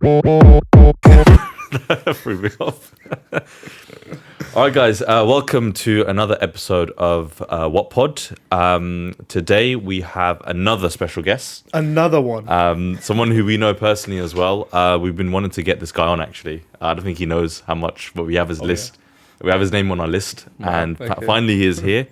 Threw me off. All right, guys. Welcome to another episode of WATTPOD. Today we have another special guest. Another one. Someone who we know personally as well. We've been wanting to get this guy on, actually. I don't think he knows how much, but we have his list. Yeah. We have his name on our list. And finally he is here.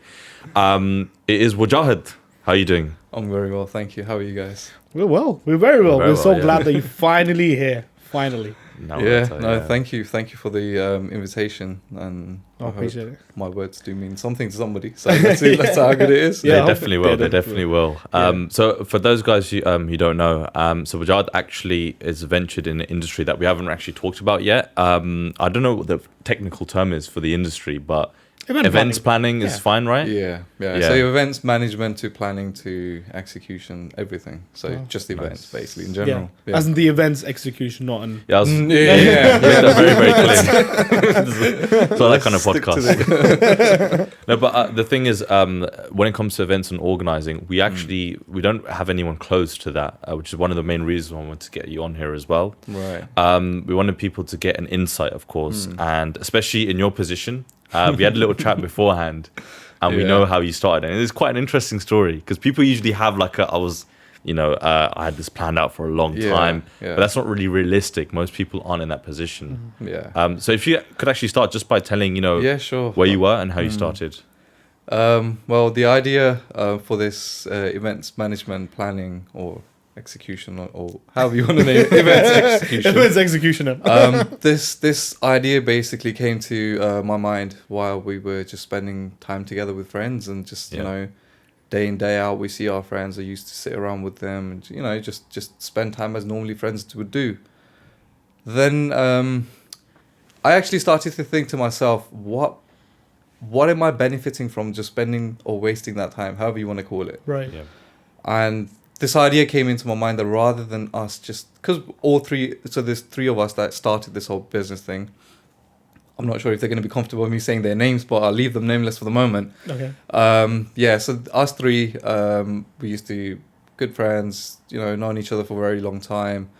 It is Wajahat. How are you doing? I'm very well, thank you. How are you guys? We're well. We're very well. We're so yeah. glad that you're finally here. Finally. Thank you for the invitation, and I appreciate it. My words do mean something to somebody, so let's see how good it is. Yeah, they definitely will. They definitely will. So for those guys who don't know, so Wajahat actually is ventured in an industry that we haven't actually talked about yet. I don't know what the technical term is for the industry, but events planning is fine, right? Yeah. So events management to planning to execution, everything. So just events, basically, in general. Yeah. As in the events execution, not an... Yeah, very, very clear. So that kind of podcast. No, but the thing is, when it comes to events and organizing, we don't have anyone close to that, which is one of the main reasons I wanted to get you on here as well. Right. We wanted people to get an insight, of course, and especially in your position. We had a little chat beforehand, and we know how you started, and it's quite an interesting story because people usually have like I had this planned out for a long time, but that's not really realistic. Most people aren't in that position. So if you could actually start just by telling where you were and how you started. Well, the idea for this events management planning or execution or however you want to name it, events execution. This idea basically came to my mind while we were just spending time together with friends, and just day in day out we see our friends. I used to sit around with them and just spend time as normally friends would do. Then I actually started to think to myself, what am I benefiting from just spending or wasting that time, however you want to call it, right? And this idea came into my mind that rather than us because there's three of us that started this whole business thing. I'm not sure if they're going to be comfortable with me saying their names, but I'll leave them nameless for the moment. Okay. So us three, we used to good friends, known each other for a very long time.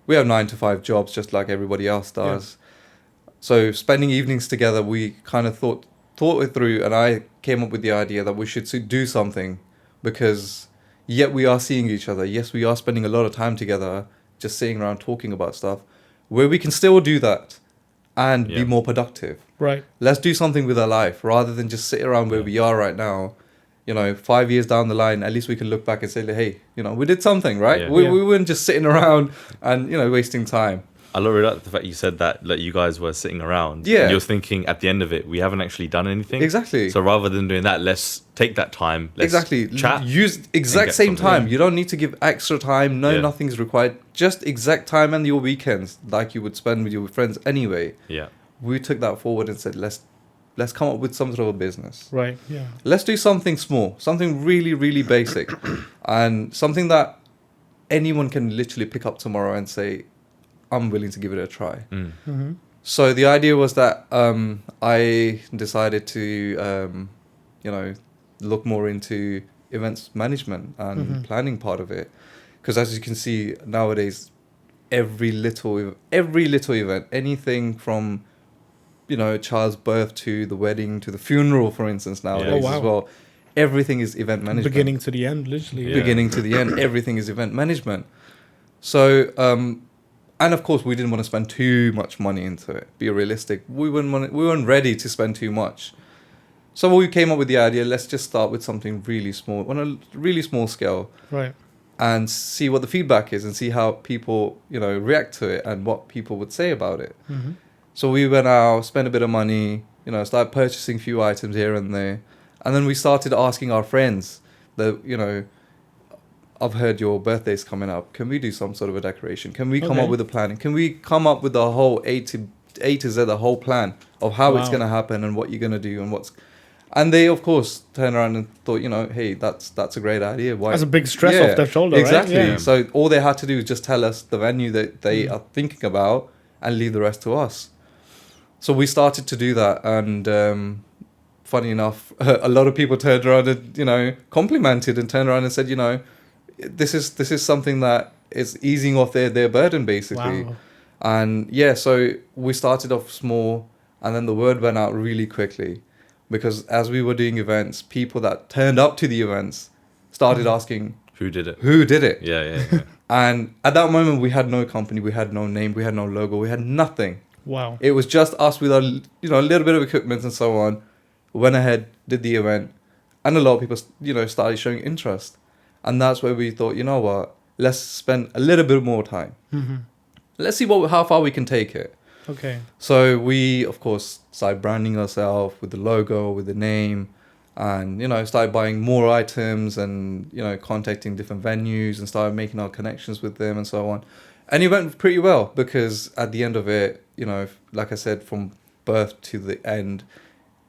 We have 9-to-5 jobs just like everybody else does. Yeah. So spending evenings together, we kind of thought it through, and I came up with the idea that we should do something, because yet we are seeing each other. Yes, we are spending a lot of time together, just sitting around talking about stuff, where we can still do that and be more productive. Right. Let's do something with our life rather than just sit around where we are right now. 5 years down the line, at least we can look back and say, hey, we did something, right? Yeah. We weren't just sitting around and, wasting time. I really like the fact you said that you guys were sitting around. Yeah. And you're thinking at the end of it, we haven't actually done anything. Exactly. So rather than doing that, let's take that time. Let's chat. Use exact same time. You don't need to give extra time. Nothing's required. Just exact time and your weekends, like you would spend with your friends anyway. Yeah. We took that forward and said, let's come up with some sort of a business. Right. Yeah. Let's do something small, something really, really basic, and something that anyone can literally pick up tomorrow and say, I'm willing to give it a try. Mm-hmm. So the idea was that I decided to, look more into events management and planning part of it, because as you can see nowadays, every little event, anything from child's birth to the wedding to the funeral, for instance, nowadays as well, everything is event management. Beginning to the end, literally. Beginning to the end, everything is event management. So. And of course, we didn't want to spend too much money into it. Be realistic. We weren't ready to spend too much. So we came up with the idea, let's just start with something really small, on a really small scale. Right. And see what the feedback is and see how people, react to it and what people would say about it. Mm-hmm. So we went out, spent a bit of money, started purchasing a few items here and there. And then we started asking our friends that, I've heard your birthday's coming up. Can we do some sort of a decoration? Can we come up with a plan? Can we come up with the whole A to Z, the whole plan of how it's going to happen and what you're going to do and what's... And they, of course, turned around and thought, hey, that's a great idea. Why? That's a big stress off their shoulder, exactly. Right? Yeah. So all they had to do is just tell us the venue that they are thinking about and leave the rest to us. So we started to do that, and funny enough, a lot of people turned around and, complimented and turned around and said, this is something that is easing off their burden, basically. Wow. And yeah, so we started off small, and then the word went out really quickly, because as we were doing events, people that turned up to the events started asking, Who did it? who did it? Yeah. And at that moment, we had no company, we had no name, we had no logo, we had nothing. Wow. It was just us with our, a little bit of equipment and so on. Went ahead, did the event, and a lot of people, started showing interest. And that's where we thought, you know what, let's spend a little bit more time. Mm-hmm. Let's see how far we can take it. Okay. So we, of course, started branding ourselves with the logo, with the name, and, started buying more items and, contacting different venues and started making our connections with them and so on. And it went pretty well, because at the end of it, like I said, from birth to the end,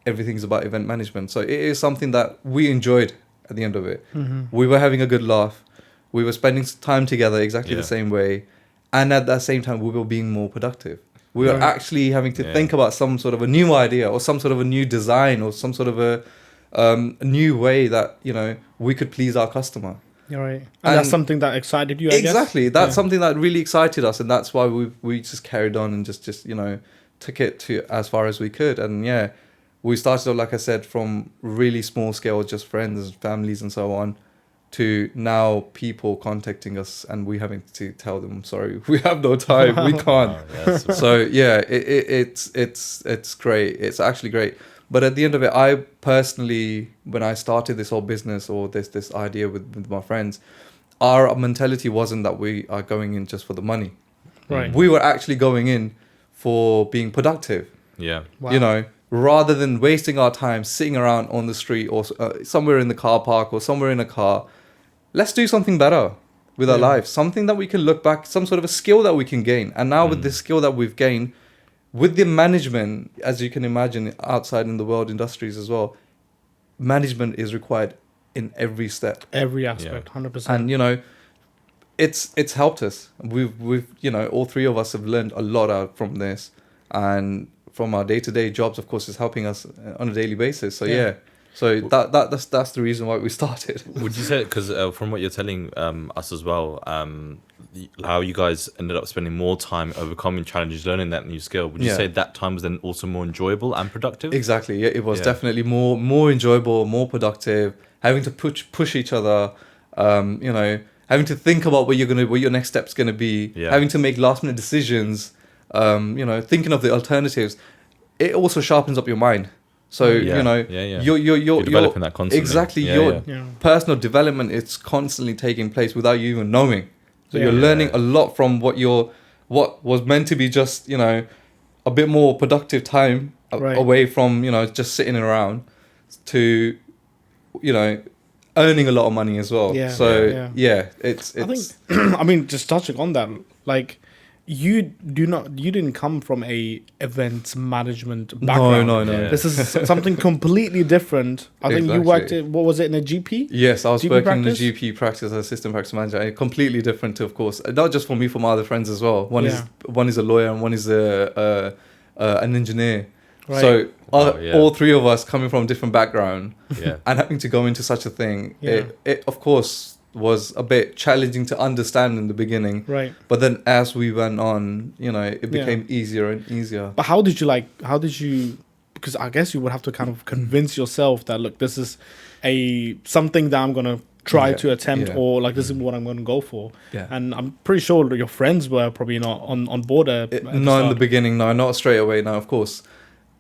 everything's about event management. So it is something that we enjoyed at the end of it. Mm-hmm. We were having a good laugh. We were spending time together exactly the same way. And at that same time, we were being more productive. We were actually having to think about some sort of a new idea or some sort of a new design or some sort of a new way that, we could please our customer. You're right. And that's something that excited you, I guess? Exactly. That's something that really excited us. And that's why we just carried on and just took it to as far as we could. And we started off, like I said, from really small scale, just friends and families and so on, to now people contacting us and we having to tell them, sorry, we have no time, we can't. So it's great. It's actually great. But at the end of it, I personally, when I started this whole business or this idea with my friends, our mentality wasn't that we are going in just for the money. Right. We were actually going in for being productive. Yeah. Wow. Rather than wasting our time sitting around on the street or somewhere in the car park or somewhere in a car, let's do something better with our lives. Something that we can look back, some sort of a skill that we can gain. And now with the skill that we've gained, with the management, as you can imagine, outside in the world industries as well, management is required in every step. Every aspect, 100%. And, it's helped us. We've all three of us have learned a lot out from this. And from our day-to-day jobs, of course, is helping us on a daily basis. So so that's the reason why we started. Would you say, because from what you're telling us as well, how you guys ended up spending more time overcoming challenges, learning that new skill, would you say that time was then also more enjoyable and productive? Exactly. Yeah, it was definitely more enjoyable, more productive, having to push each other, having to think about what your next step's gonna be, having to make last minute decisions, thinking of the alternatives. It also sharpens up your mind. So you're developing that constantly. Exactly. Your personal development is constantly taking place without you even knowing. So you're learning a lot from what was meant to be just a bit more productive time away from just sitting around to earning a lot of money as well. It's I think I mean, just touching on that, like, you didn't come from a events management background. No. This is something completely different. I think you worked in, what was it, in a GP? Yes, I was GP working practice? in a GP practice as assistant practice manager. And completely different to, of course, not just for me, for my other friends as well. One is a lawyer and one is an engineer. Right. So all three of us coming from different background and having to go into such a thing, it of course was a bit challenging to understand in the beginning. Right. But then as we went on, it became easier and easier. But how did you, because I guess you would have to kind of convince yourself that, look, this is something that I'm going to try to attempt, or like, this is what I'm going to go for. Yeah. And I'm pretty sure that your friends were probably not on board. Not in the beginning, no, not straight away, no, of course.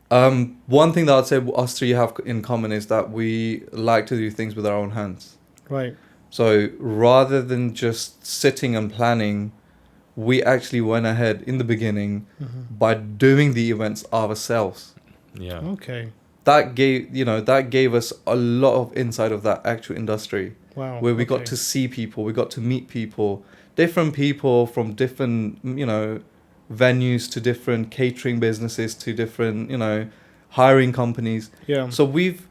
One thing that I'd say us three have in common is that we like to do things with our own hands. Right. So rather than just sitting and planning, we actually went ahead in the beginning by doing the events ourselves. Yeah. Okay. That gave us a lot of insight of that actual industry. Wow. Where we got to see people, we got to meet people, different people from different, venues to different catering businesses to different, hiring companies. Yeah. So we've,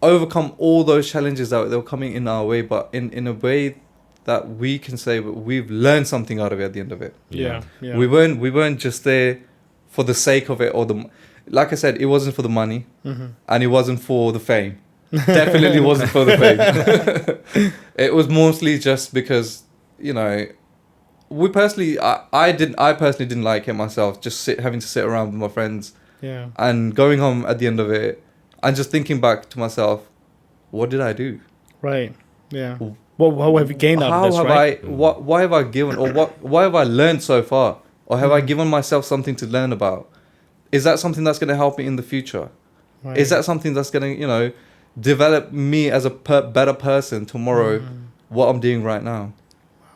overcome all those challenges that were coming in our way, but in a way that we can say we've learned something out of it at the end of it. Yeah. We weren't just there for the sake of it, or like I said, it wasn't for the money and it wasn't for the fame. Definitely wasn't for the fame. It was mostly just because, we personally, I personally didn't like it myself. Just having to sit around with my friends, and going home at the end of it, and just thinking back to myself, what did I do? Right. Yeah. Well, how have you gained out of this, right? Why have I given, or why have I learned so far, or have I given myself something to learn about? Is that something that's going to help me in the future? Right. Is that something that's going to, develop me as a better person tomorrow? What I'm doing right now.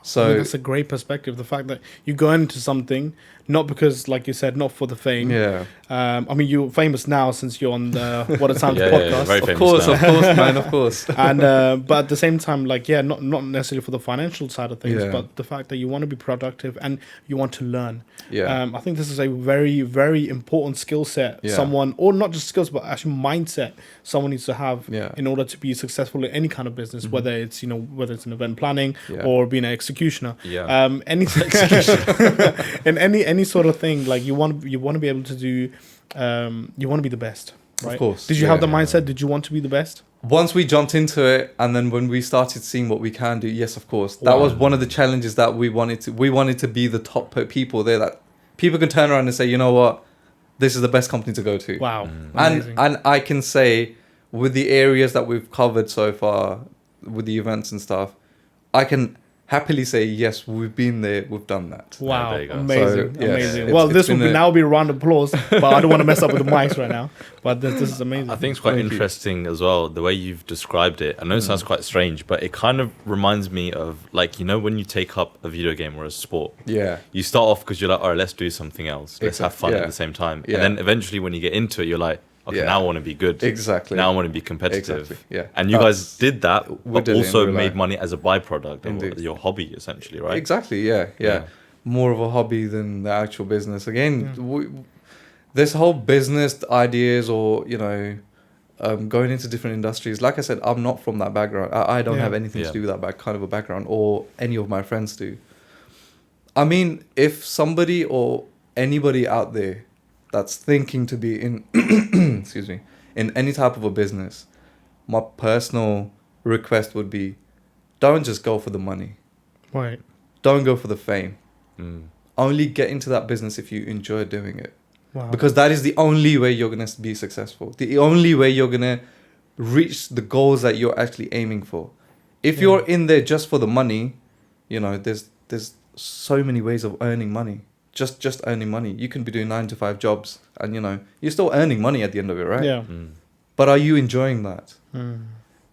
So I mean, that's a great perspective. The fact that you go into something not because, like you said, not for the fame. Yeah. I mean, you're famous now since you're on the WhatATimeToPodcast. Yeah, very of course, man, of course. And but at the same time, like, not necessarily for the financial side of things, but the fact that you want to be productive and you want to learn. Yeah. I think this is a very, very important skill set. Someone, or not just skills, but actually mindset someone needs to have in order to be successful in any kind of business, whether it's whether it's an event planning or being an executioner. Anything in any sort of thing, like you want to be able to do. You want to be the best, right? Of course. Did you have the mindset? Did you want to be the best? Once we jumped into it, and then when we started seeing what we can do, yes, of course, that was one of the challenges that we wanted to be the top people there, that people can turn around and say, you know what, this is the best company to go to. Wow. And I can say, with the areas that we've covered so far, with the events and stuff, I can happily say, yes, we've been there, we've done that. Wow, there you go. amazing, So, amazing. Well, this will now be a round of applause, but I don't want to mess up with the mics right now. But this is amazing. I think it's quite interesting as well, the way you've described it. I know it sounds quite strange, but it kind of reminds me of, like, when you take up a video game or a sport. Yeah. You start off because you're like, all right, let's do something else. Let's have fun at the same time. And then eventually when you get into it, you're like, okay, now I want to be good. Exactly. Now I want to be competitive. Exactly. Yeah. And you guys did that, but also made money as a byproduct of your hobby, essentially, right? Exactly. Yeah. More of a hobby than the actual business. Again, this whole business ideas or, going into different industries. Like I said, I'm not from that background. I don't have anything to do with that kind of a background, or any of my friends do. I mean, if somebody or anybody out there that's thinking to be in in any type of a business, my personal request would be, don't just go for the money. Right. Don't go for the fame. Only get into that business if you enjoy doing it. Wow. Because that is the only way you're going to be successful. The only way you're going to reach the goals that you're actually aiming for. If you're in there just for the money, there's so many ways of earning money. Just earning money. You can be doing 9-to-5 jobs and, you're still earning money at the end of it, right? Yeah. But are you enjoying that?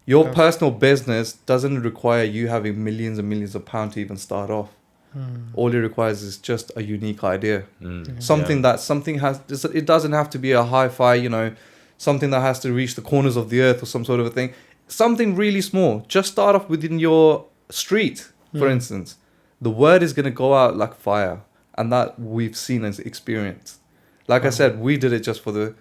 Your personal business doesn't require you having millions and millions of pounds to even start off. All it requires is just a unique idea. Something it doesn't have to be a hi-fi, something that has to reach the corners of the earth or some sort of a thing. Something really small. Just start off within your street, for instance. The word is going to go out like fire. And that we've seen as experience. Like I said, we did it just to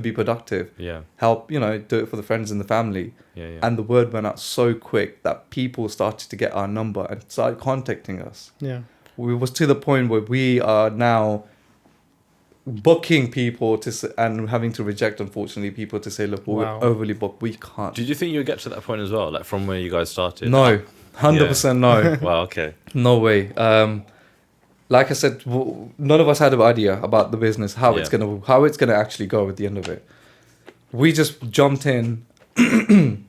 be productive. Yeah. Help, do it for the friends and the family. Yeah. And the word went out so quick that people started to get our number and started contacting us. Yeah. We was to the point where we are now booking people and having to reject, unfortunately, people to say, look, we're overly booked. We can't. Did you think you would get to that point as well? Like from where you guys started? No. 100% no. Wow, okay. No way. Like I said, none of us had an idea about the business, how it's gonna actually go at the end of it. We just jumped in and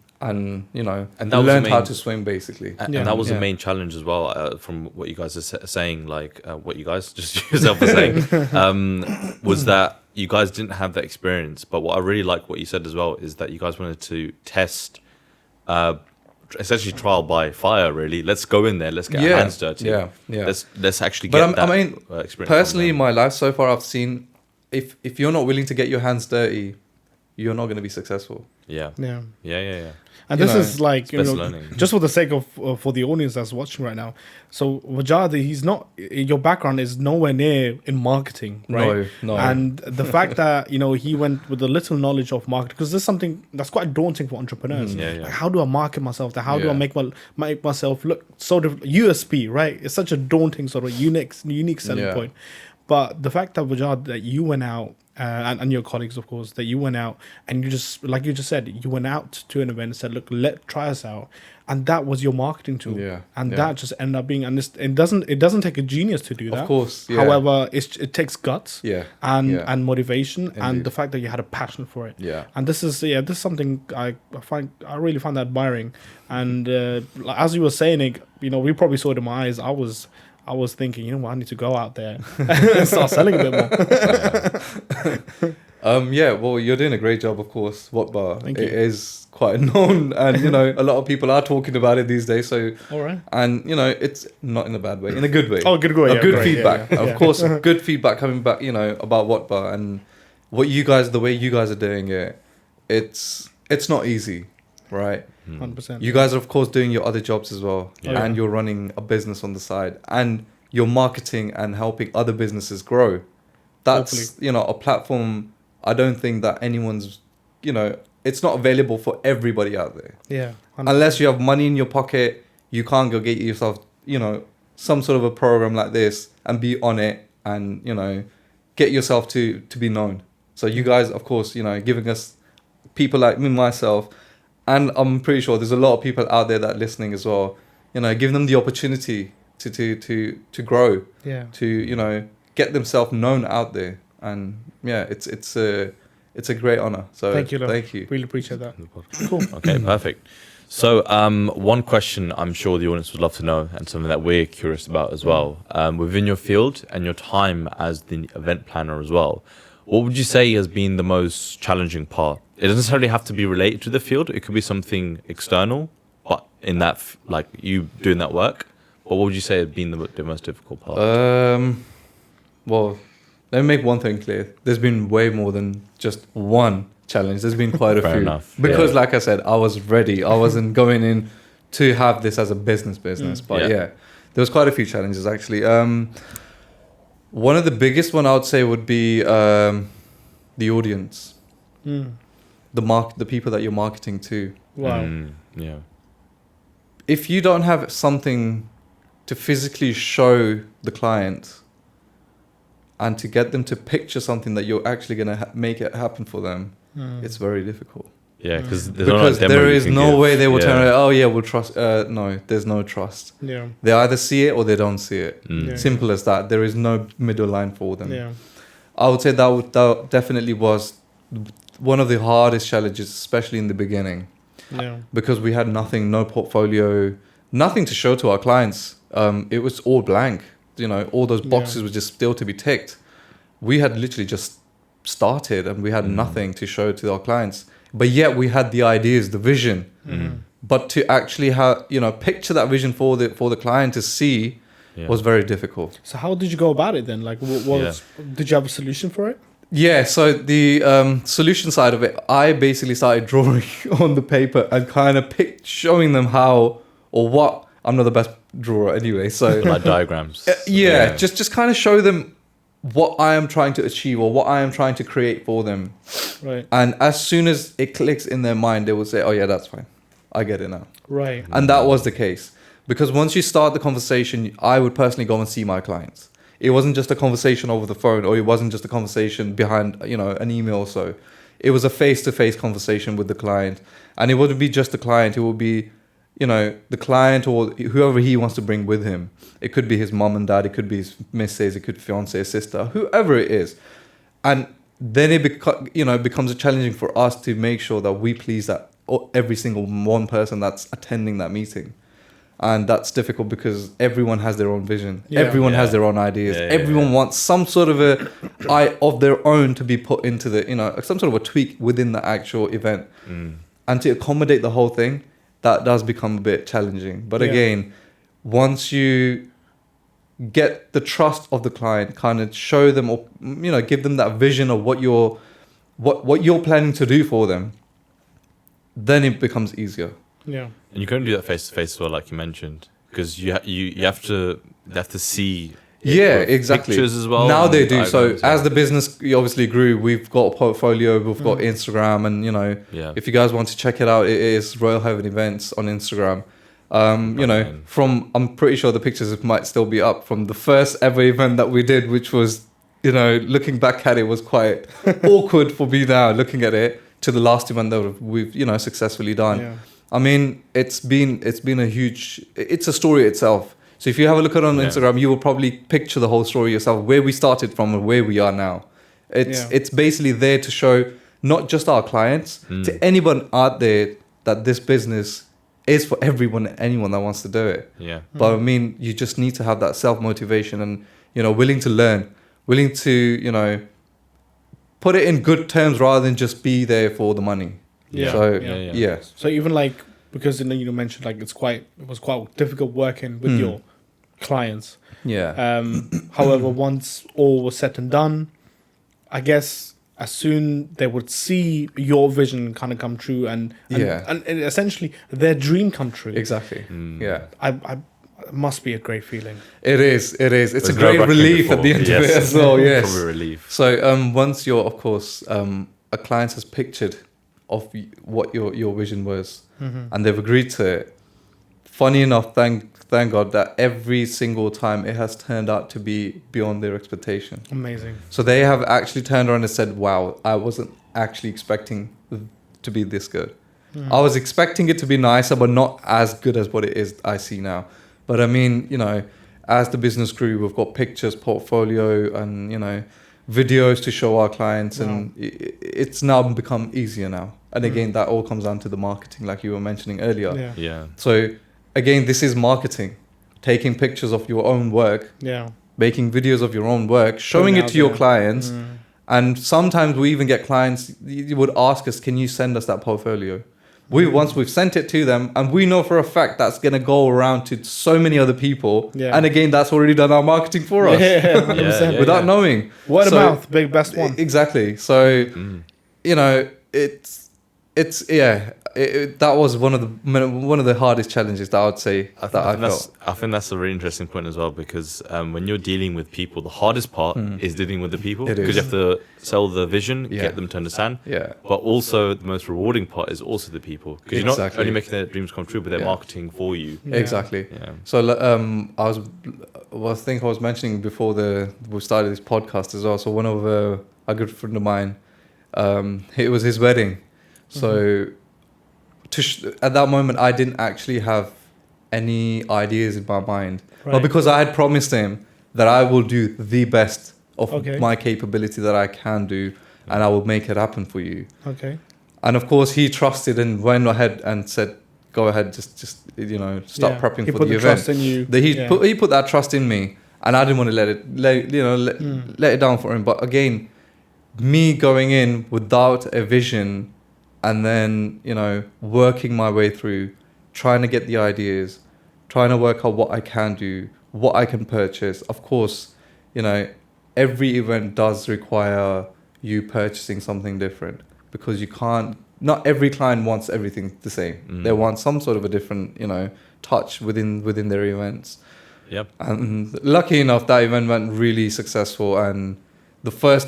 learned how to swim, basically. And that was the main challenge as well, from what you guys are saying, like what you guys just yourself were saying, was that you guys didn't have that experience. But what I really like what you said as well is that you guys wanted to test, essentially trial by fire, really. Let's go in there, let's get our hands dirty. Let's actually get experience. Personally, in my life so far, I've seen if you're not willing to get your hands dirty, you're not going to be successful. Yeah. And this is like, just for the sake of for the audience that's watching right now. So Wajahat, your background is nowhere near in marketing, right? No. And the fact that, he went with a little knowledge of marketing, because this is something that's quite daunting for entrepreneurs. Like, how do I market myself? How do I make myself look so different? USP, right? It's such a daunting sort of unique selling point. But the fact that Wajahat, that you went out, and your colleagues, of course, that you went out and you just, like you just said, you went out to an event and said, look, try us out. and that was your marketing tool. Yeah. And that just ended up being, and it doesn't take a genius to do that. Of course. Yeah. However, it takes guts. Yeah. And motivation. Indeed. And the fact that you had a passion for it. Yeah. And this is something I really find that admiring. And as you were saying it, you know, we probably saw it in my eyes. I was thinking, you know what, I need to go out there and start selling a bit more. Yeah, well, you're doing a great job, of course. Wattba, it is quite known, and you know, a lot of people are talking about it these days. So, all right, and you know, it's not in a bad way, in a good way. Oh, good way, good feedback, of course. Good feedback coming back, you know, about Wattba and the way you guys are doing it. It's not easy, right? 100%. You guys are, of course, doing your other jobs as well, and you're running a business on the side, and you're marketing and helping other businesses grow. That's Hopefully. You know, a platform. I don't think that anyone's, you know, it's not available for everybody out there. Yeah. 100%. Unless you have money in your pocket, you can't go get yourself, you know, some sort of a program like this and be on it and, you know, get yourself to be known. So you guys, of course, you know, giving us people like me, myself, and I'm pretty sure there's a lot of people out there that are listening as well, you know, give them the opportunity to grow, to, you know, get themselves known out there. And yeah, it's a great honor. So thank you. Really appreciate that. Cool. Okay, perfect. So one question I'm sure the audience would love to know, and something that we're curious about as well, within your field and your time as the event planner as well, what would you say has been the most challenging part? It doesn't necessarily have to be related to the field. It could be something external, but in that, like you doing that work. But what would you say has been the most difficult part? Well, let me make one thing clear. There's been way more than just one challenge. There's been quite a few. Enough. Because like I said, I was ready. I wasn't going in to have this as a business. But yeah, there was quite a few challenges actually. One of the biggest one I would say would be the audience. The people that you're marketing to. Wow. Yeah. If you don't have something to physically show the client and to get them to picture something that you're actually going to make it happen for them, it's very difficult. Yeah, because there is no way they will turn around, oh yeah, we'll trust. No, there's no trust. Yeah. They either see it or they don't see it. Yeah. Simple as that. There is no middle line for them. Yeah. I would say that definitely was one of the hardest challenges, especially in the beginning. Yeah. Because we had nothing, no portfolio, nothing to show to our clients. It was all blank. You know, all those boxes were just still to be ticked. We had literally just started and we had nothing to show to our clients. But yet we had the ideas, the vision. But to actually have, you know, picture that vision for the client to see was very difficult. So how did you go about it then? Like, did you have a solution for it? Yeah, so the solution side of it, I basically started drawing on the paper and kind of showing them how or what. I'm not the best drawer anyway, so like diagrams. Just kind of show them what I am trying to achieve or what I am trying to create for them. Right. And as soon as it clicks in their mind, they will say, "Oh yeah, that's fine. I get it now." Right. And that was the case. Because once you start the conversation, I would personally go and see my clients. It wasn't just a conversation over the phone, or it wasn't just a conversation behind, you know, an email or so. It was a face-to-face conversation with the client. And it wouldn't be just the client, it would be, you know, the client or whoever he wants to bring with him. It could be his mom and dad, it could be his missus, it could be fiance, sister, whoever it is. And then it becomes challenging for us to make sure that we please that every single one person that's attending that meeting. And that's difficult because everyone has their own vision. Everyone has their own ideas. Everyone wants some sort of a eye of their own to be put into the, you know, some sort of a tweak within the actual event. And to accommodate the whole thing, that does become a bit challenging. But again, once you get the trust of the client, kind of show them or, you know, give them that vision of what you're planning to do for them, then it becomes easier. Yeah. And you couldn't do that face to face as well, like you mentioned, because you have to see. Yeah, exactly. Pictures as well. Now they do. So as the business obviously grew, we've got a portfolio, we've got Instagram, and you know, if you guys want to check it out, it is Royal Heaven Events on Instagram. You know, I'm pretty sure the pictures might still be up from the first ever event that we did, which was, you know, looking back at it was quite awkward for me now looking at it, to the last event that we've, you know, successfully done. I mean, it's been it's a story itself. So if you have a look at it on Instagram, you will probably picture the whole story yourself, where we started from and where we are now. It's basically there to show not just our clients, to anyone out there, that this business is for everyone, anyone that wants to do it. Yeah. But I mean, you just need to have that self-motivation and, willing to learn, willing to, put it in good terms rather than just be there for the money. Yeah. So, So even like, because you mentioned like it was quite difficult working with your clients. Yeah. However, once all was said and done, I guess as soon they would see your vision kind of come true and essentially their dream come true. Exactly. Yeah. I it must be a great feeling. It is. It's a great relief at the end of it as well. Yes. Probably relief. So once you're, of course, a client has pictured of what your vision was, and they've agreed to it. Funny enough, thank God that every single time it has turned out to be beyond their expectation. Amazing. So they have actually turned around and said, "Wow, I wasn't actually expecting to be this good. I was expecting it to be nicer, but not as good as what it is I see now." But I mean, as the business grew, we've got pictures, portfolio, and videos to show our clients, and it's now become easier now. And again, that all comes down to the marketing, like you were mentioning earlier. Yeah. So again, this is marketing, taking pictures of your own work, making videos of your own work, showing it to your clients. And sometimes we even get clients, you would ask us, can you send us that portfolio? Once we've sent it to them, and we know for a fact that's going to go around to so many other people. And again, that's already done our marketing for us without knowing. Word of mouth, big best one. Exactly. So, that was one of the hardest challenges that I would say I felt. I think that's a really interesting point as well, because when you're dealing with people, the hardest part is dealing with the people, because you have to sell the vision, get them to understand. But also the most rewarding part is also the people, because you're not only making their dreams come true, but they're marketing for you. Exactly. So I think I was mentioning before we started this podcast as well. So one of a good friend of mine, it was his wedding. So at that moment, I didn't actually have any ideas in my mind, but because I had promised him that I will do the best of my capability that I can do, and I will make it happen for you. And of course, he trusted and went ahead and said, "Go ahead, just start prepping for the event." Trust in you. He put that trust in me, and I didn't want to let it down for him. But again, me going in without a vision, and then, working my way through, trying to get the ideas, trying to work out what I can do, what I can purchase. Of course, every event does require you purchasing something different, because not every client wants everything the same. They want some sort of a different, touch within their events. Yep. And lucky enough, that event went really successful. And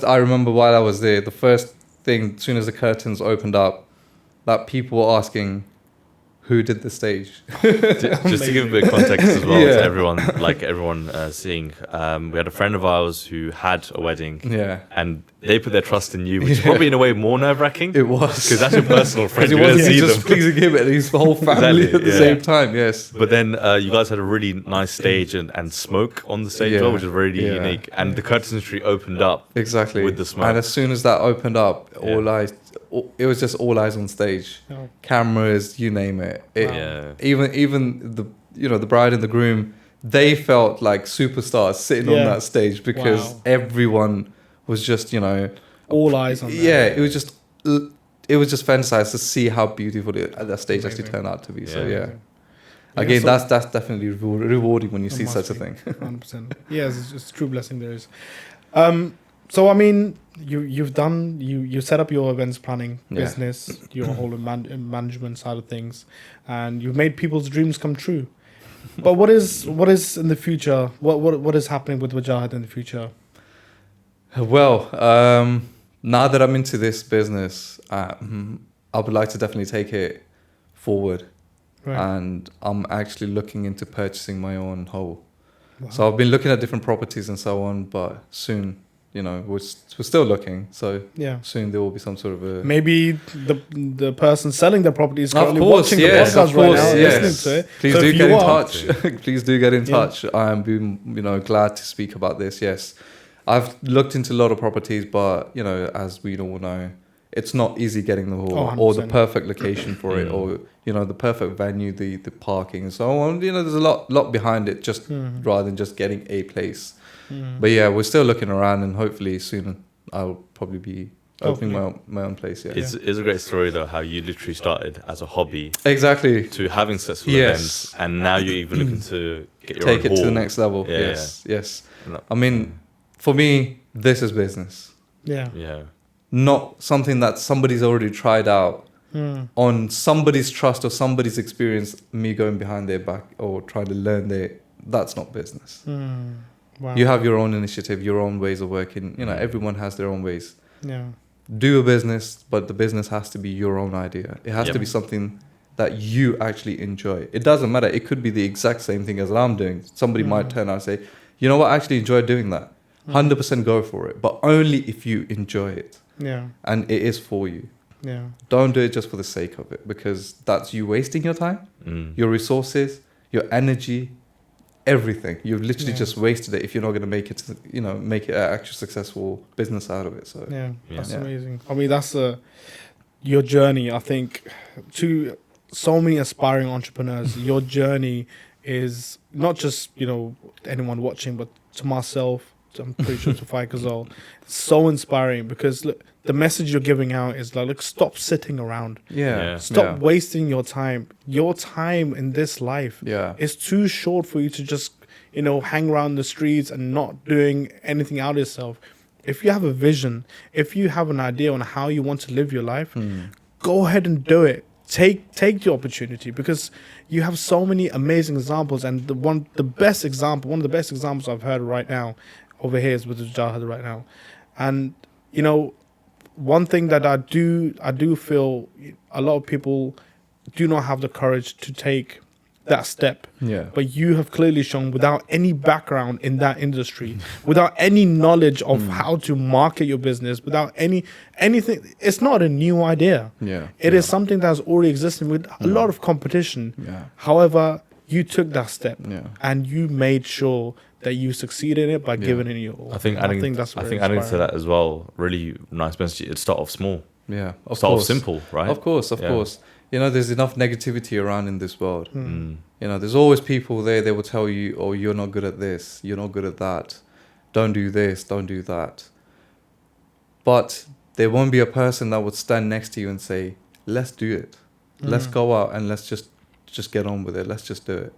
I remember while I was there, the first thing, as soon as the curtains opened up, that people were asking, who did the stage? Just to give a bit of context as well to everyone seeing, we had a friend of ours who had a wedding, and they put their trust in you, which is probably in a way more nerve-wracking. It was, because that's your personal friend. He wasn't just pleasing him and his whole family at the same time. Yes, but then you guys had a really nice stage and smoke on the stage as well, which is really unique. And the curtainry opened up with the smoke. And as soon as that opened up, it was just all eyes on stage, cameras, you name it. Even the bride and the groom, they felt like superstars sitting on that stage, because everyone was just all eyes on them. It was just fantastic to see how beautiful that stage actually turned out to be. So again, that's definitely rewarding when you see such a thing. 100%. Yes, it's a true blessing. There is. So I mean, you set up your events planning business, your whole management side of things, and you've made people's dreams come true. But what is in the future? What is happening with Wajahat in the future? Well, now that I'm into this business, I would like to definitely take it forward, and I'm actually looking into purchasing my own whole. So I've been looking at different properties and so on, but soon we're still looking. So Yeah. soon there will be some sort of a... Maybe the person selling the property is currently Of course, watching yes, the of podcast right course, now and yes. listening to it. Please So do if get you in are- touch. Please do get in Yeah. touch. I am glad to speak about this. Yes, I've looked into a lot of properties, but as we all know, it's not easy getting the or the 100%. perfect location for it, or the perfect venue, the parking and so on. There's a lot behind it, just rather than just getting a place. But yeah, we're still looking around, and hopefully soon I'll probably be opening my own place. Yeah, It's a great story though, how you literally started as a hobby exactly to having successful Yes. events, and now you're even looking to get your take own it to the hall. next level. Yeah, Yes. No. I mean, for me, this is business, Yeah. Yeah. not something that somebody's already tried out on somebody's trust or somebody's experience. Me going behind their back or trying to learn that's not business. Wow. You have your own initiative, your own ways of working. Everyone has their own ways. Yeah. Do a business, but the business has to be your own idea. It has to be something that you actually enjoy. It doesn't matter. It could be the exact same thing as I'm doing. Somebody might turn out and say, you know what, I actually enjoy doing that. 100% go for it, but only if you enjoy it. Yeah. And it is for you. Yeah. Don't do it just for the sake of it, because that's you wasting your time, your resources, your energy, everything. You've literally just wasted it if you're not going to make it, make it an actual successful business out of it. So That's amazing. I mean, that's your journey. I think to so many aspiring entrepreneurs, your journey is not just anyone watching, but to myself. I'm pretty sure to Fike as well. It's so inspiring because look, the message you're giving out is like, look, stop sitting around. Stop wasting your time. Your time in this life is too short for you to just, hang around the streets and not doing anything out of yourself. If you have a vision, if you have an idea on how you want to live your life, go ahead and do it. Take the opportunity, because you have so many amazing examples, and one of the best examples I've heard right now over here is with Wajahat right now. And one thing that I do feel a lot of people do not have the courage to take that step. But you have clearly shown, without any background in that industry, without any knowledge of how to market your business, without anything, it's not a new idea. It is something that's already existing with a lot of competition. However, you took that step and you made sure that you succeeded in it by giving it your all. I think adding to that as well, really nice message. It'd start off small. Start off simple, right? Of course. There's enough negativity around in this world. There's always people there. They will tell you, "Oh, you're not good at this. You're not good at that. Don't do this. Don't do that." But there won't be a person that would stand next to you and say, "Let's do it. Let's go out and let's just get on with it. Let's just do it."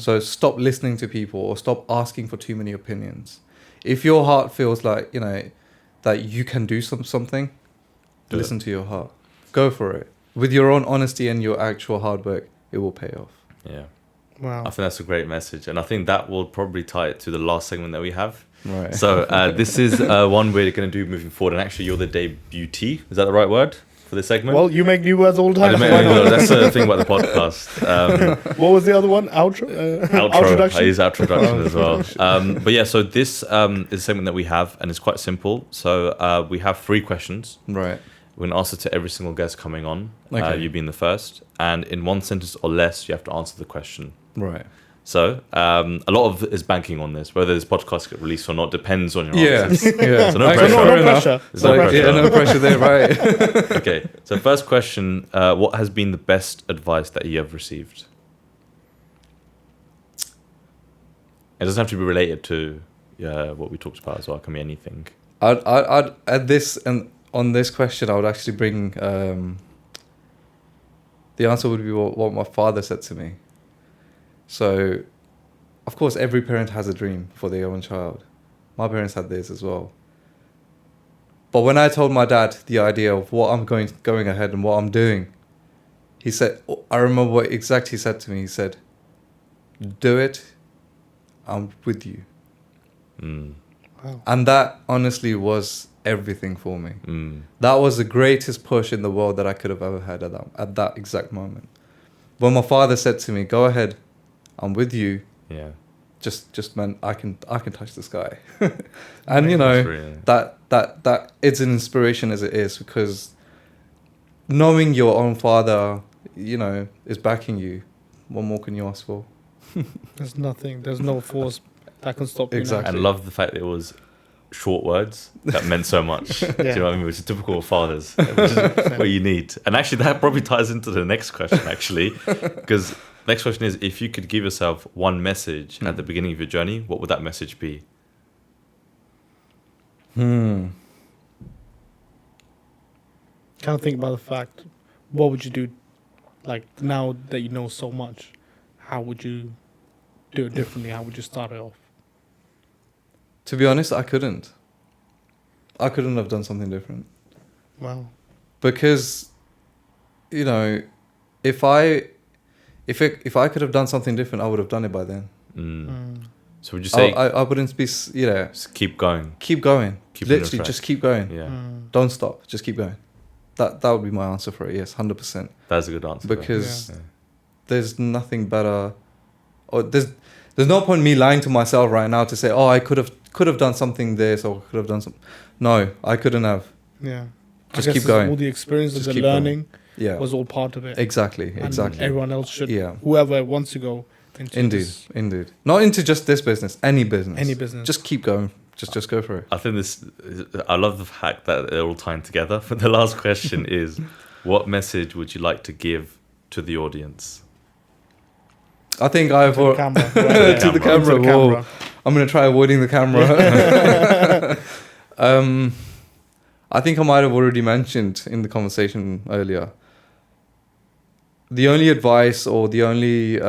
So stop listening to people or stop asking for too many opinions. If your heart feels like, that you can do something, listen to your heart. Go for it. With your own honesty and your actual hard work, it will pay off. Yeah. Wow. I think that's a great message. And I think that will probably tie it to the last segment that we have. Right. So this is one we're going to do moving forward. And actually, you're the debutee. Is that the right word for this segment? Well, you make new words all the time. That's the thing about the podcast. What was the other one? Outro? I use outroduction as well. But yeah, so this is a segment that we have, and it's quite simple. So we have 3 questions. Right. We're going to answer to every single guest coming on, you being the first. And in 1 sentence or less, you have to answer the question. Right. So a lot of it is banking on this. Whether this podcast gets released or not depends on your answers. Yeah. So no pressure. No pressure there, right? Okay. So first question, what has been the best advice that you have received? It doesn't have to be related to what we talked about as well. It can be anything. I'd at this and on this question, I would actually bring the answer would be what my father said to me. So, of course, every parent has a dream for their own child. My parents had this as well. But when I told my dad the idea of what I'm going ahead and what I'm doing, he said, I remember what exactly he said to me. He said, "Do it. I'm with you." Wow. And that honestly was everything for me. That was the greatest push in the world that I could have ever had at that exact moment. When my father said to me, "Go ahead, I'm with you. Yeah. just meant I can touch the sky. And, you know, that it's an inspiration as it is, because knowing your own father, you know, is backing you, what more can you ask for? There's nothing. There's no force that can stop you. Exactly. And love the fact that it was short words that meant so much. Do you know what I mean? Which is typical of fathers, which is what you need. And actually, that probably ties into the next question, actually, because next question is, if you could give yourself one message at the beginning of your journey, what would that message be? Kind of think about the fact, what would you do, like, now that you know so much? How would you do it differently? How would you start it off? To be honest, I couldn't have done something different. Wow. Because, you know, if I could have done something different, I would have done it by then. So would you say I wouldn't be, you know, just keep going? Keep going. Keep Literally, just keep going. Yeah. Don't stop. Just keep going. That would be my answer for it. Yes, 100%. That's a good answer. Because there's nothing better. Or there's no point in me lying to myself right now to say, oh, I could have done something this, or could have done something. No, I couldn't have. Yeah. Just keep going. All the experiences and learning was all part of it. Exactly. And everyone else should, whoever wants to go into Indeed. Not into just this business, any business. Any business. Just keep going. Just go for it. I think I love the fact that they're all tying together. But the last question is, what message would you like to give to the audience? I think I've... To the camera. To the camera. Whoa. I'm going to try avoiding the camera. I think I might have already mentioned in the conversation earlier. The only advice, or the only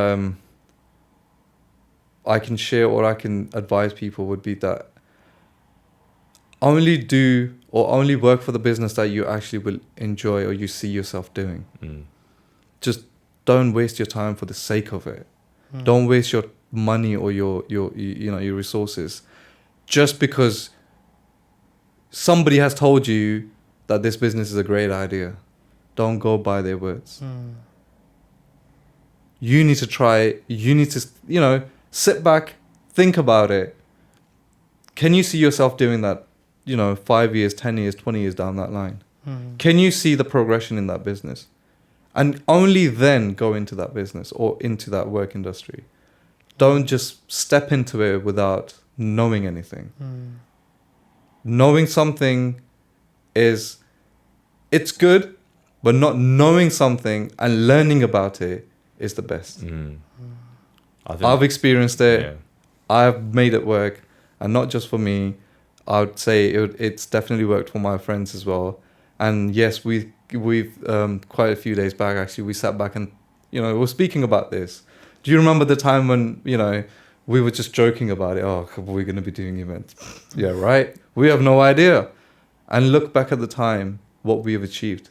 I can share or I can advise people would be that only do or only work for the business that you actually will enjoy or you see yourself doing. Just don't waste your time for the sake of it. Don't waste your money or your resources just because somebody has told you that this business is a great idea. Don't go by their words. You need to try. You need to, sit back, think about it. Can you see yourself doing that, 5 years, 10 years, 20 years down that line? Can you see the progression in that business? And only then go into that business or into that work industry. Don't just step into it without knowing anything. Knowing something it's good, but not knowing something and learning about it is the best. I've experienced it. Yeah. I've made it work, and not just for me. I would say it's definitely worked for my friends as well. And yes, we've quite a few days back, actually, we sat back and, we're speaking about this. Do you remember the time when, we were just joking about it? Oh, we're going to be doing events. Yeah, right? We have no idea. And look back at the time, what we have achieved.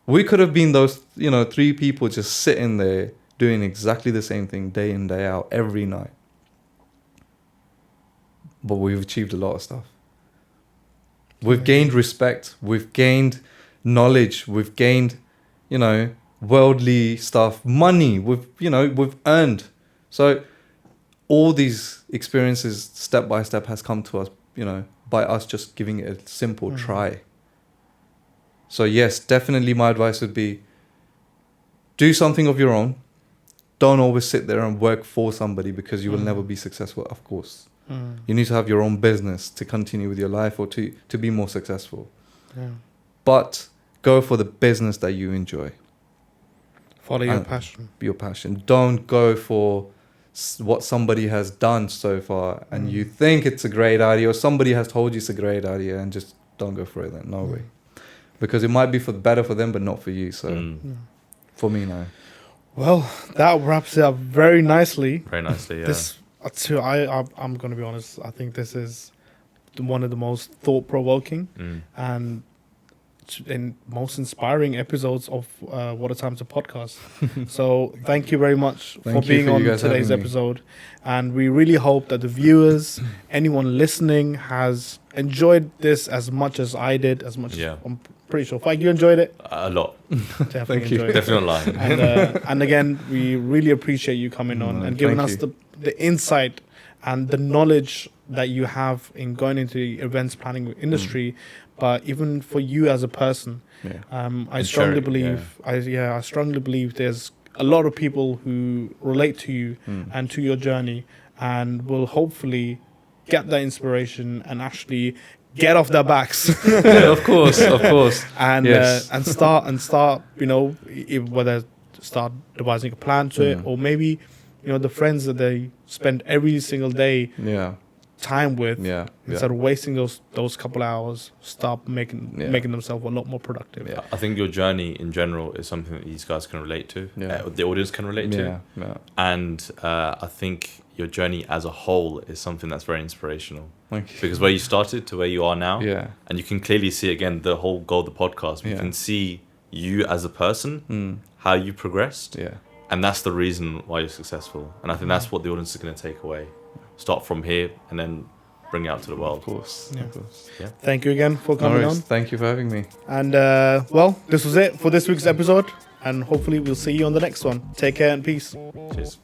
We could have been those, 3 people just sitting there doing exactly the same thing day in, day out, every night. But we've achieved a lot of stuff. We've gained respect. We've gained knowledge. We've gained, worldly stuff, money. We've earned. So all these experiences, step by step, has come to us, by us just giving it a simple try. So yes, definitely my advice would be, do something of your own. Don't always sit there and work for somebody, because you will never be successful, of course. You need to have your own business to continue with your life or to be more successful. Yeah. But go for the business that you enjoy. Follow your passion. Your passion. Don't go for what somebody has done so far and you think it's a great idea, or somebody has told you it's a great idea, and just don't go for it then. No way. Because it might be better for them, but not for you. So for me, no. Well, that wraps it up very nicely. Very nicely, yeah. I'm going to be honest. I think this is one of the most thought-provoking and most inspiring episodes of What a Time to Podcast. So thank you very much for being on today's episode. And we really hope that the viewers, anyone listening, has enjoyed this as much as I did, as much as pretty sure. Like, you enjoyed it? A lot. Definitely Thank you. enjoyed it. Definitely not lying. And again, we really appreciate you coming on and giving us the insight and the knowledge that you have in going into the events planning industry, but even for you as a person. I strongly believe I strongly believe there's a lot of people who relate to you and to your journey, and will hopefully get that inspiration and actually get off their backs. Of course. And start, you know, whether start devising a plan to it, or maybe, you know, the friends that they spend every single day time with, instead of wasting those couple hours, start making themselves a lot more productive. I think your journey in general is something that these guys can relate to, the audience can relate to, and I think your journey as a whole is something that's very inspirational. Because where you started to where you are now, and you can clearly see, again, the whole goal of the podcast, we can see you as a person, how you progressed, and that's the reason why you're successful. And I think that's what the audience is going to take away. Start from here and then bring it out to the world. Of course. Thank you again for coming on. Thank you for having me. And well, this was it for this week's episode, and hopefully we'll see you on the next one. Take care and peace. Cheers.